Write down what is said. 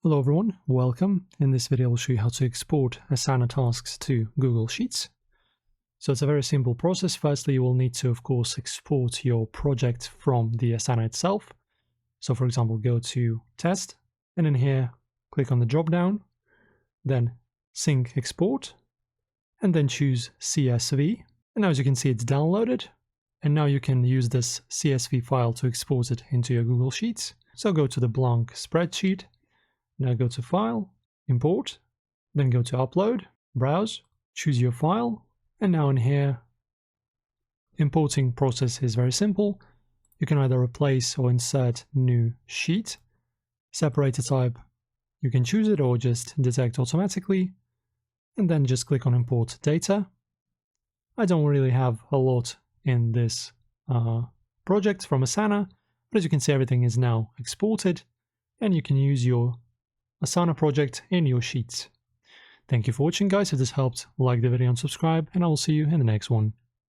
Hello everyone, welcome. In this video I'll show you how to export Asana Tasks to Google Sheets. So it's a very simple process. Firstly, you will need to, of course, export your project from the Asana itself. So for example, go to Test, and in here, click on the drop-down, then Sync Export, and then choose CSV. And now as you can see, it's downloaded. And now you can use this CSV file to export it into your Google Sheets. So go to the blank spreadsheet. Now go to File, Import, then go to Upload, Browse, choose your file, and now in here, importing process is very simple. You can either replace or insert new sheet. Separator type, you can choose it or just detect automatically, and then just click on Import Data. I don't really have a lot in this project from Asana, but as you can see, everything is now exported, and you can use your Asana project in your sheets. Thank you for watching, guys. If this helped, like the video and subscribe, and I will see you in the next one.